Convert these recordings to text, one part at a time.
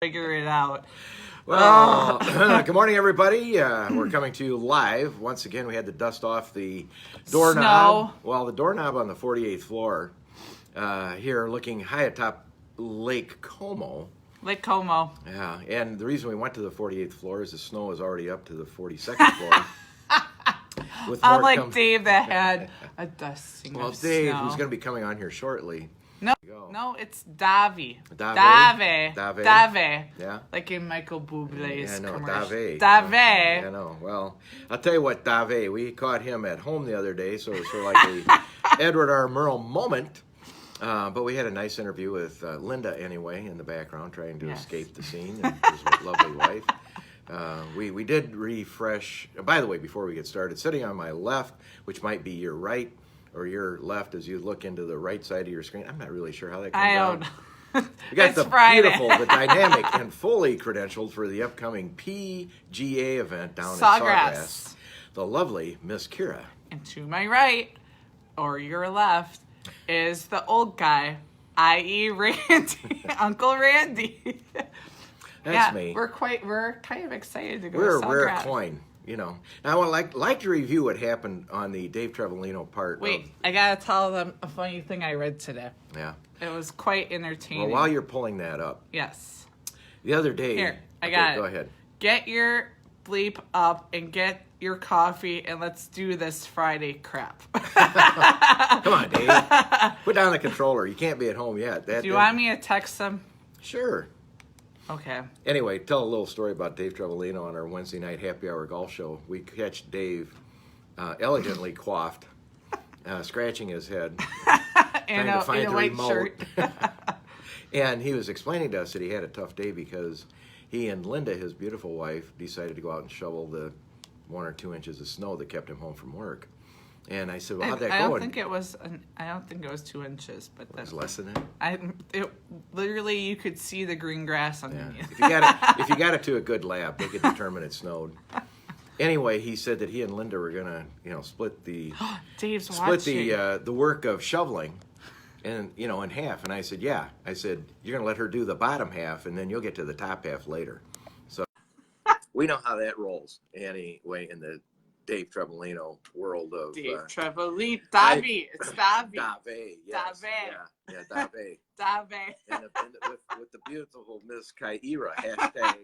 figure it out. Well, good morning, everybody. We're coming to you live. Once again, we had to dust off the doorknob. Snow. Well, the doorknob on the 48th floor here looking high atop Lake Como. Lake Como. Yeah, and the reason we went to the 48th floor is the snow is already up to the 42nd floor. Unlike Dave that had a dusting well, of Dave, snow. who's going to be coming on here shortly. No, it's Davi. Dave. Dave. Yeah. Like in Michael Bublé's commercial. Dave. Dave. I know. Well, I'll tell you what, Dave, we caught him at home the other day, so it was sort of like a Edward R. Murrow moment. But we had a nice interview with Linda, anyway, in the background, trying to escape the scene, and his lovely wife. We did refresh. By the way, before we get started, sitting on my left, which might be your right, or your left as you look into the right side of your screen. I'm not really sure how that comes out. I don't know. We got It's the Friday. beautiful, the dynamic, and fully credentialed for the upcoming PGA event down in Sawgrass. The lovely Miss Kira. And to my right, or your left, is the old guy, i.e. Randy, Uncle Randy. That's me. We're kind of excited to go We're to a rare Sawgrass. coin, you know. Now, I would like to review what happened on the Dave Trevelino part. Wait, I gotta tell them a funny thing I read today. Yeah. It was quite entertaining. Well, while you're pulling that up, Yes. the other day. Here, I got it. Go ahead. Get your bleep up and get your coffee and let's do this Friday crap. Come on, Dave. Put down the controller. You can't be at home yet. Do you want me to text them? Sure. Okay. Anyway, tell a little story about Dave Trevelino on our Wednesday night happy hour golf show. We catch Dave elegantly coiffed, scratching his head, trying to find in a the white remote. shirt. And he was explaining to us that he had a tough day because he and Linda, his beautiful wife, decided to go out and shovel the 1 or 2 inches of snow that kept him home from work. And I said, "Well, how'd that go?" I don't think it was 2 inches, but It was less than that. Literally you could see the green grass Yeah. underneath. If you got it to a good lab, they could determine it snowed. Anyway, he said that he and Linda were gonna, split the Dave's watching. the work of shoveling, and in half. And I said, yeah. I said, you're gonna let her do the bottom half, and then you'll get to the top half later. So we know how that rolls. Anyway, in the Dave Trevelino world of Dave Trevelino. Davi. It's Davi. Dave, yes. Dave. Yeah, Dave. Dave. And with the beautiful Miss Kyra hashtag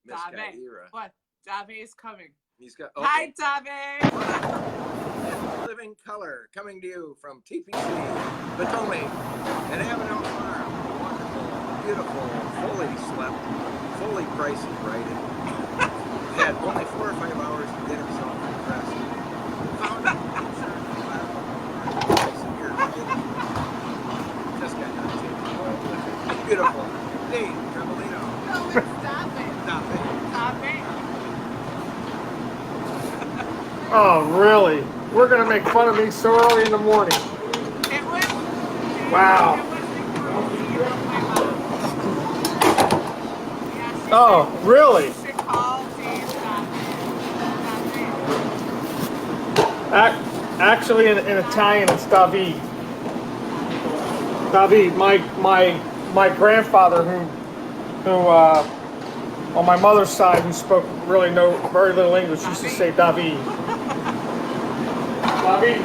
Miss Dave. Kyra. What? Dave is coming. He's got Hi, Dave. Living color coming to you from TPC, Potomac, and Avenel Farm. Wonderful, beautiful, fully slept, fully pricey, right? He had only 4 or 5 hours to get himself dressed. Found it. Just got done taking oil with it. Beautiful. Dave Trevelino. No, it's Dave. Oh, really? We're going to make fun of me so early in the morning. It was. Wow. Oh, really? Actually, in Italian, it's Davi. Davi. My grandfather, who on my mother's side, who spoke very little English, used to say Davi. Davi.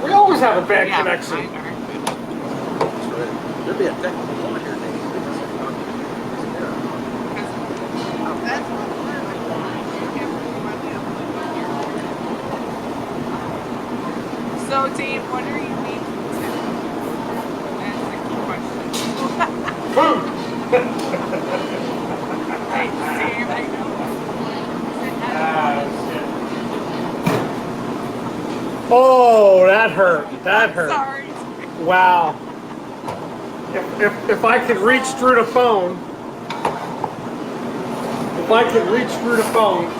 We always have a bad connection. There'll be a technical moment here, Dave. So, Dave, what are you making today? That's the key question. Food. Hey, Dave, I know. Oh, that hurt. That hurt. Sorry. Wow. If I could reach through the phone. If I could reach through the phone.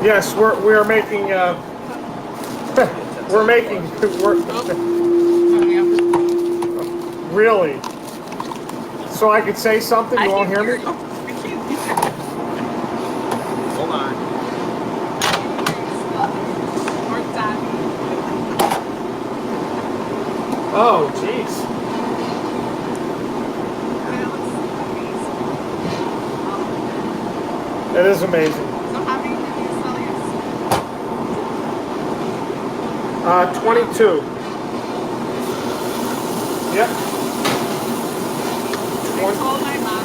Yes, we are making. We're making. Really. So I could say something. You won't hear me. Hold on. Oh, jeez. It is amazing. So how many did you sell yourself? 22. Yep. I told my mom.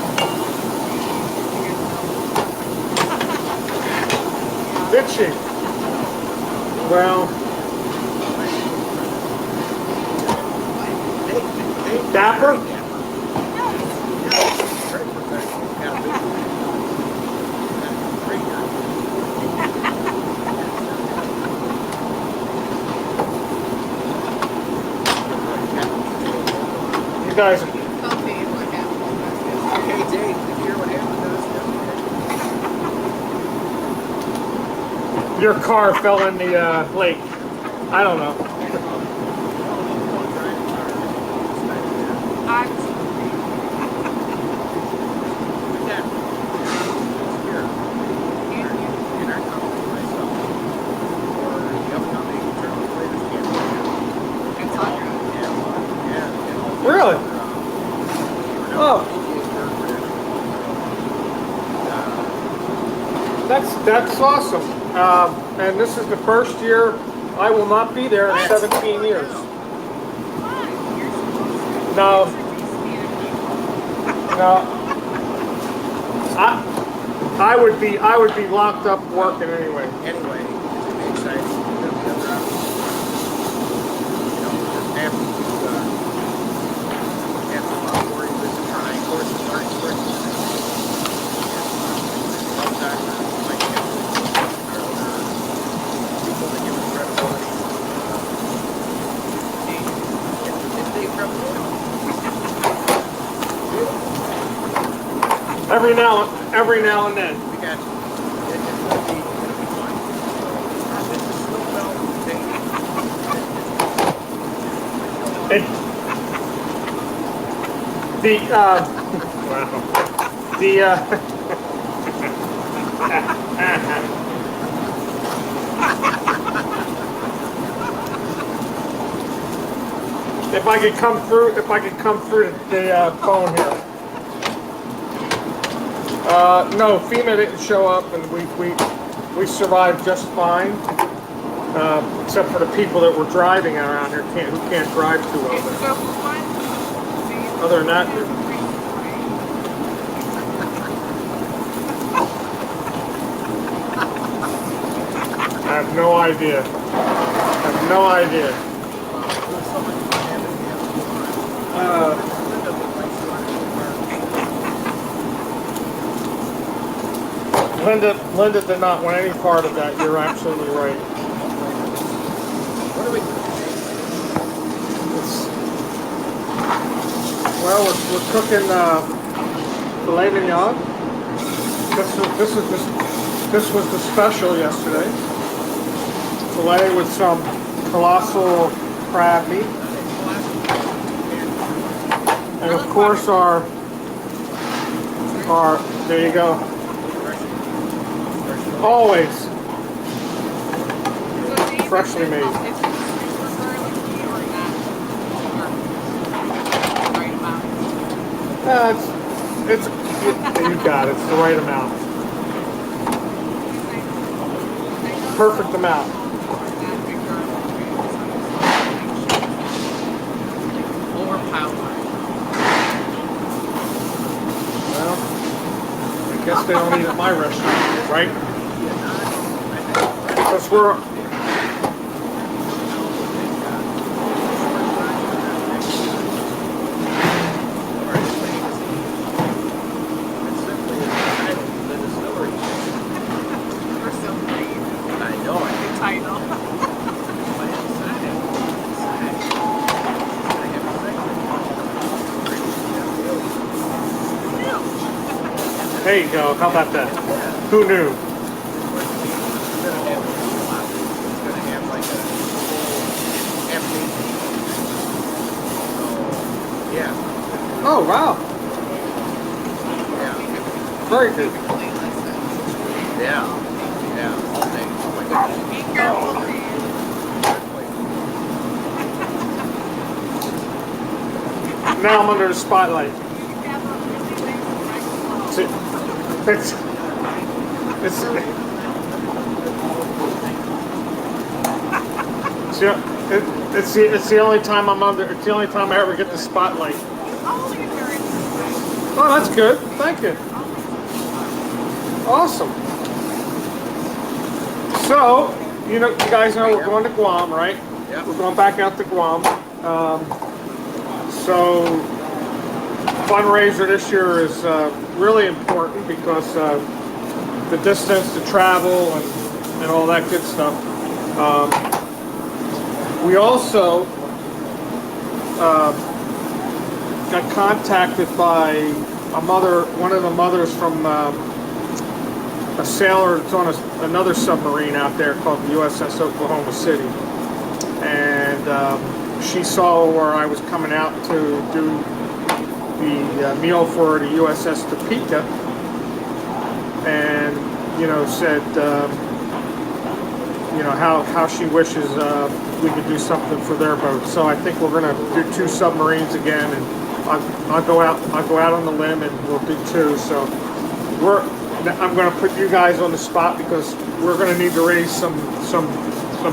Did she? Well, Dapper? You guys, Hey, Dave, did you hear what happened to us? your car fell in the lake. I don't know. Really? Oh, that's awesome. And this is the first year I will not be there in 17 years. No, no. I would be locked up working anyway. Anyway, it's gonna be exciting. We're gonna be other options. Have some worries with some trying courses, learning courses. People that give us credibility. It's Dave Trevelino. Every now and then. We got you. It's gonna be fun. This is Snowbell Dave. If I could come through the phone here. No, FEMA didn't show up, and we survived just fine. Except for the people that were driving around here who can't drive too well. Other than that, I have no idea. Linda did not want any part of that. You're absolutely right. What are we doing? Well, we're cooking filet mignon. This was the special yesterday. Filet with some colossal crab meat, and of course our there you go. Always freshly made. It's you got it. It's the right amount. Perfect amount. Well, I guess they don't eat at my restaurant, right? Because we're there you go. How about that? Who knew? Oh, wow. Yeah. Very good. Yeah. Be careful. now I'm under the spotlight. It's the only time I'm under. It's the only time I ever get the spotlight. Oh, that's good. Thank you. Awesome. So, you guys know we're going to Guam, right? Yep. We're going back out to Guam. So, fundraiser this year is really important because the distance to travel and all that good stuff. We also got contacted by one of the mothers from a sailor that's on another submarine out there called the USS Oklahoma City, and she saw where I was coming out to do the meal for the USS Topeka, and said how she wishes we could do something for their boat. So I think we're going to do 2 submarines again, and I'll go out on the limb and we'll do 2. So I'm going to put you guys on the spot because we're going to need to raise some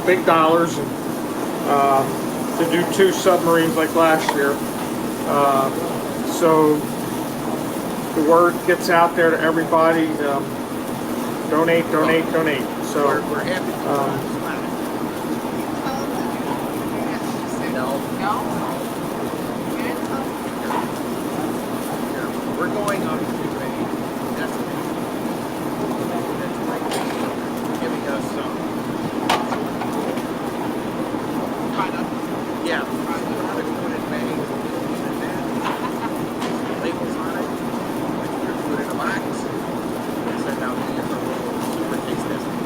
big dollars and to do 2 submarines like last year. So the word gets out there to everybody. Donate. So we're happy. No. We're going up to a destination that's giving us some kind of we're going to put in May and then labels on it. We're put in a box and send out to you for a little super taste testing.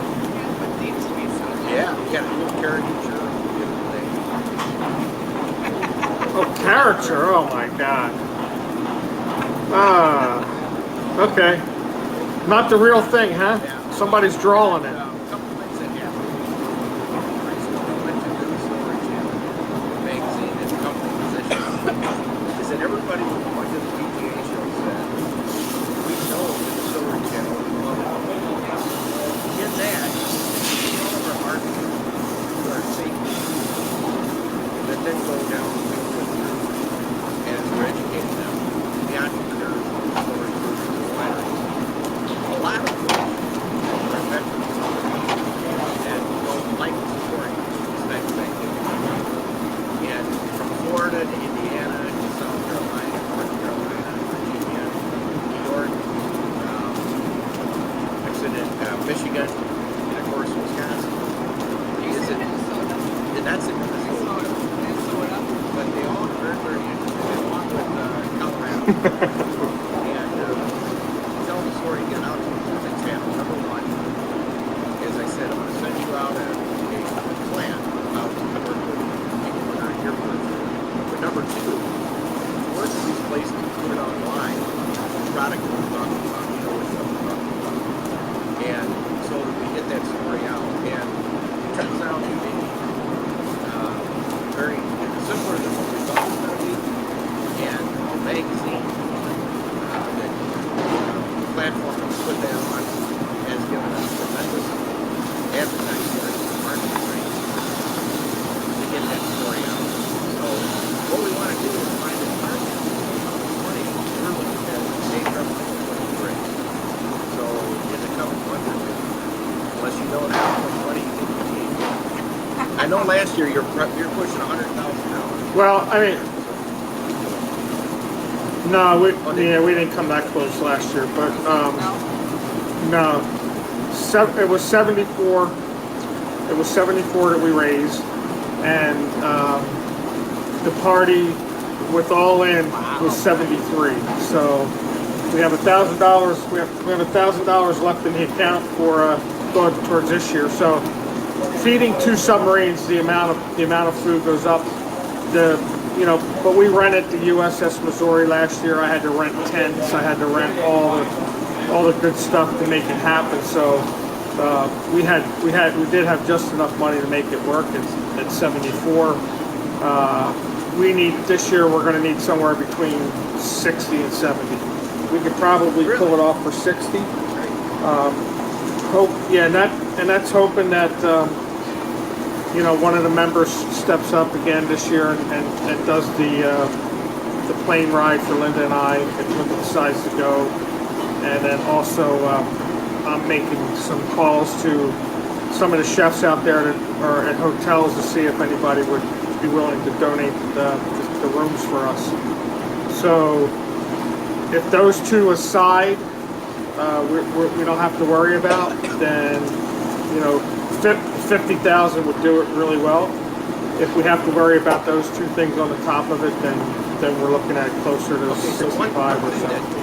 Yeah, we got a little caricature. Oh, caricature! Oh my God. Okay. Not the real thing, huh? Yeah. Somebody's drawing it. A couple things that happened. Recently we went to Distillery Channel magazine and company position. Is that everybody who went to the PGA show said, we know the Distillery Channel is love it. In that, all of our marketing to our safety that then go down the way and we're educating them, the entrepreneurs, the distillery groups, the wineries. A lot of them are veterans and don't like supporting this type of activity. And from Florida to Indiana to South Carolina, North Carolina, Virginia, New York, I said Michigan, and of course Wisconsin. And that's in Minnesota. But they all are very, very interested, along with Colorado. And tell the story, get out to two things happen. Number one, as I said, I'm going to send you out a plan about to work with people that are here for. But number two, work with these places and put it online. The product that we're talking about, what stuff we're talking about. And so that we get that story out. And it turns out to be very similar to what we thought it was going to be. And a magazine, that platform that we put that on has given us tremendous advertising and marketing range to get that story out. So what we want to do is find a target money we're looking at state Trevelino 23. So in the coming month or two, unless you know now how much money you think you need. I know last year you're pushing $100,000. Well, I mean, no, we didn't come that close last year, but no, it was 74. It was 74 that we raised, and the party with all in was 73. So we have $1,000. We have $1,000 left in the account for going towards this year. So feeding 2 submarines, the amount of food goes up. But we rented the USS Missouri last year. I had to rent tents. I had to rent all the good stuff to make it happen. So we did have just enough money to make it work at 74. we need this year. We're going to need somewhere between 60 and 70. We could probably pull it off for 60. And that's hoping that one of the members steps up again this year and does the plane ride for Linda and I if Linda decides to go. And then also I'm making some calls to some of the chefs out there that are at hotels to see if anybody would be willing to donate the rooms for us. So if those two aside, we don't have to worry about, then 50,000 would do it really well. If we have to worry about those two things on the top of it, then we're looking at closer to 65 or so.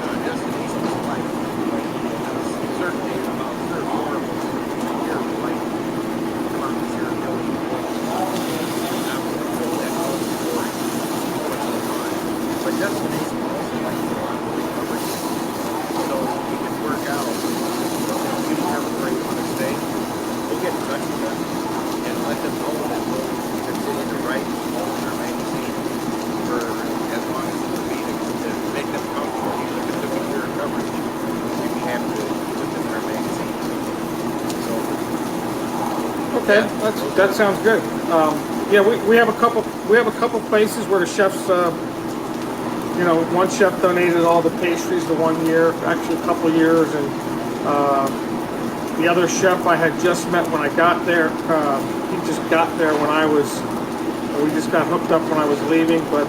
Okay, that sounds good. We have a couple places where the chefs, one chef donated all the pastries the 1 year, actually a couple years, and the other chef I had just met when I got there. He just got there we just got hooked up when I was leaving, but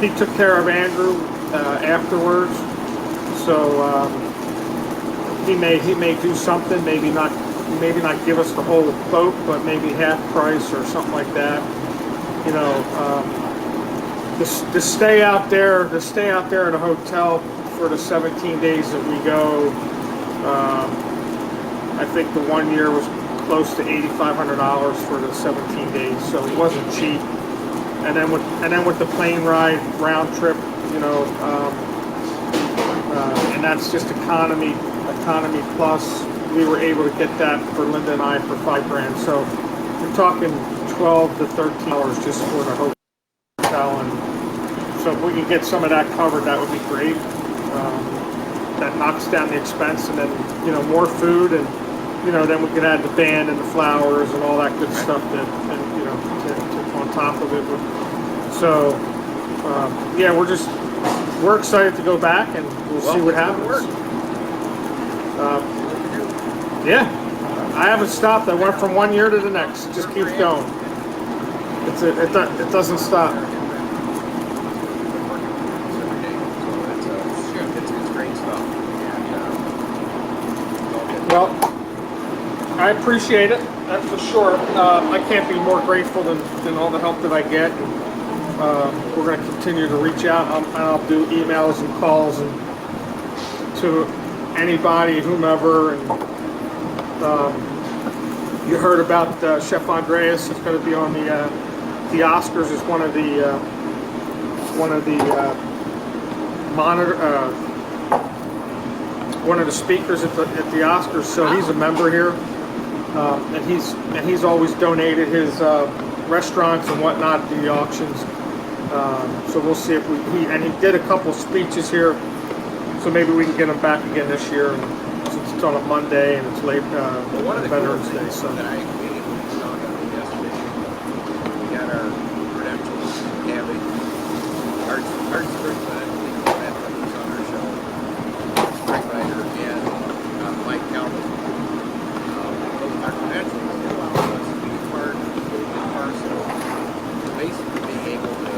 he took care of Andrew afterwards. So he may do something, maybe not give us the whole boat, but maybe half price or something like that. To stay out there at a hotel for the 17 days that we go. I think the 1 year was close to $8,500 for the 17 days, so it wasn't cheap. And then with the plane ride round trip, and that's just economy plus. We were able to get that for Linda and I for $5,000. So we're talking 12 to 13 hours just for the hotel. And so if we can get some of that covered, that would be great. That knocks down the expense, and then more food, and then we could add the band and the flowers and all that good stuff to on top of it. So we're excited to go back, and we'll see what happens. I haven't stopped. I went from 1 year to the next. It just keeps going. It doesn't stop. It's great stuff. Well, I appreciate it. That's for sure. I can't be more grateful than all the help that I get. We're going to continue to reach out. I'll do emails and calls and to anybody, whomever. And you heard about Chef Andreas. He's going to be on the Oscars as one of the speakers at the Oscars. So he's a member here, and he's always donated his restaurants and whatnot to the auctions. So we'll see if he did a couple speeches here. So maybe we can get him back again this year. Since it's on a Monday and it's late Veterans Day, so. That I immediately saw yesterday. We got our credentials. We have Arts person that was on our show. Frank Ryder and Mike Calvin. Our credentials allow us to be part of the parcel. Basically being able to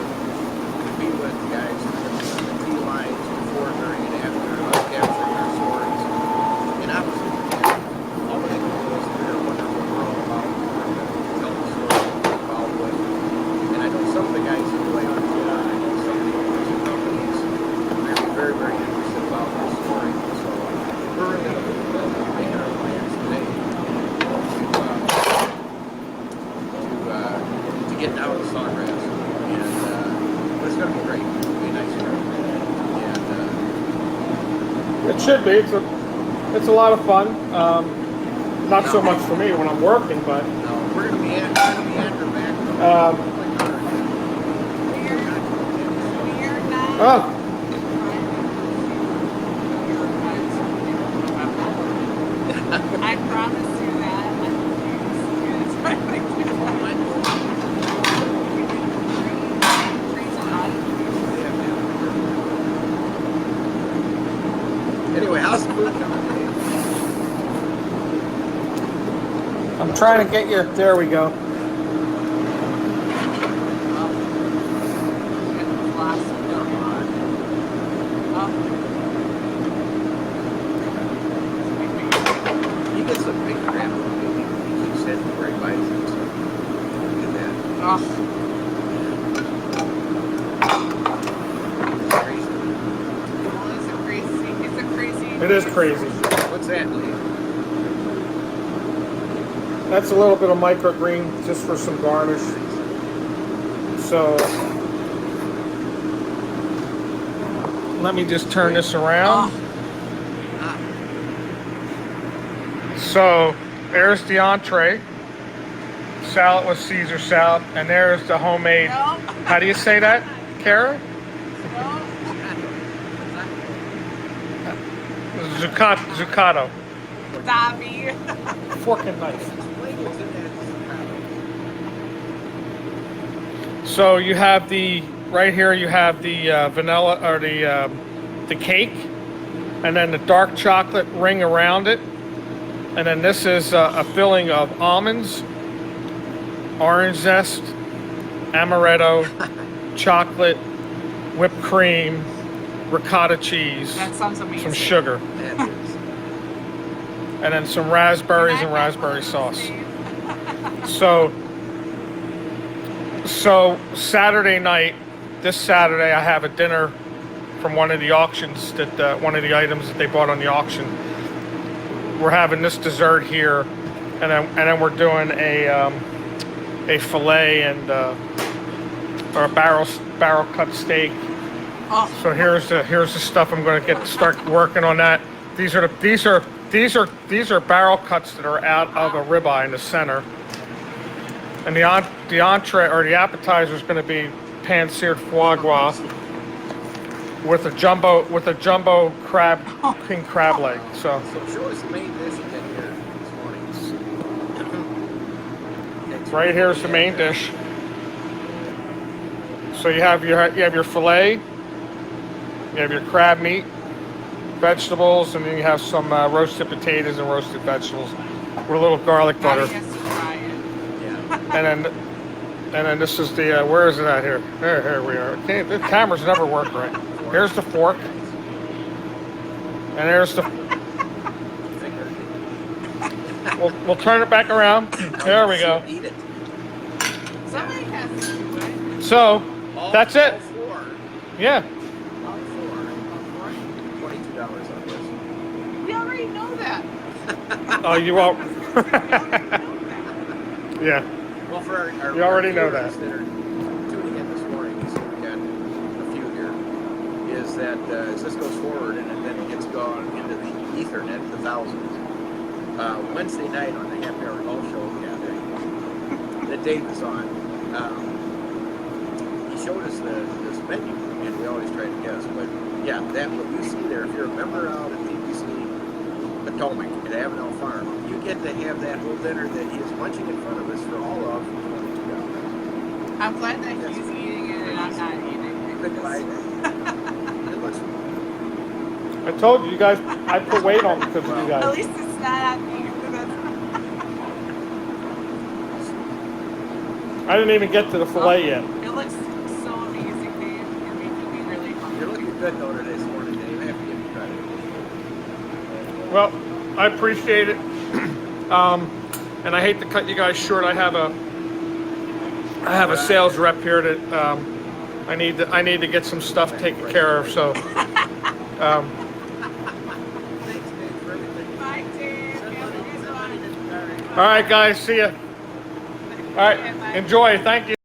be with guys on the T lines before, during, and after us capturing our swords. And obviously, all the goals that are wonderful we're all about, tell the story we're involved with. And I know some of the guys who play on TI, I know some of the owners of companies are very, very interested about their story. So we're really making our plans today to get down to Sawgrass. And but it's going to be great. It's going to be a nice trip. And It should be. It's a lot of fun. Not so much for me when I'm working, but no, we're going to be Andrew back. Oh, I promise you that. Anyway, how's the food coming? I'm trying to get you. There we go. He gets a big crap. He keeps sending where he buys it. So look at that. It's crazy. It is crazy. What's that, Lee? That's a little bit of microgreen just for some garnish. So let me just turn this around. So there's the entree, salad with Caesar salad, and there's the homemade. How do you say that, Kara? Zuccato. Dobby. Fork and knife. So you have the right here. You have the vanilla or the cake, and then the dark chocolate ring around it, and then this is a filling of almonds, orange zest, amaretto, chocolate, whipped cream, ricotta cheese, That sounds amazing. some sugar, That is. and then some raspberries and raspberry sauce. So Saturday night, this Saturday, I have a dinner from one of the auctions that one of the items that they bought on the auction. We're having this dessert here, and then we're doing a fillet and or a barrel cut steak. Oh. So here's the stuff I'm going to start working on that. These are barrel cuts that are out of a ribeye in the center. And the entree or the appetizer is going to be pan-seared foie gras with a jumbo king crab leg. So show us the main dish you get here this morning. right here's the main dish. So you have your fillet, you have your crab meat, vegetables, and then you have some roasted potatoes and roasted vegetables with a little garlic butter. And then this is the where is it at here? Here we are. Okay, the cameras never work right. Here's the fork, and there's the. We'll turn it back around. There we go. Eat it. Somebody has to do it. So that's it. All four. Yeah. All four. $22 on this. We already know that. Oh, you won't. Yeah. Well, for our You already know viewers that. are tuning in this morning, so we've got a few here, is that as this goes forward and then it gets gone into the Ethernet, the thousands, Wednesday night on the Happy Hour Golf Show that Dave is on, he showed us this menu, and we always try to guess, but yeah, that what you see there, if you're a member out at TPC Potomac at Avenel Farm, you get to have that whole dinner that he is munching in front of us for all of $22. I'm glad that he's eating it and I'm not eating it. Good buy. It looks I told you guys. I put weight on because of you At guys. least it's not on me. I didn't even get to the fillet yet. It looks so amazing, Dave. You're making me really hungry. You're looking good though today, this morning, Dave. I have to give you credit. Well, I appreciate it. And I hate to cut you guys short. I have a sales rep here that I need to get some stuff taken care of. So, Thanks, Dave, for everything. Bye, Dave. Have a good one. all right, guys. See ya. All right. Enjoy. Thank you.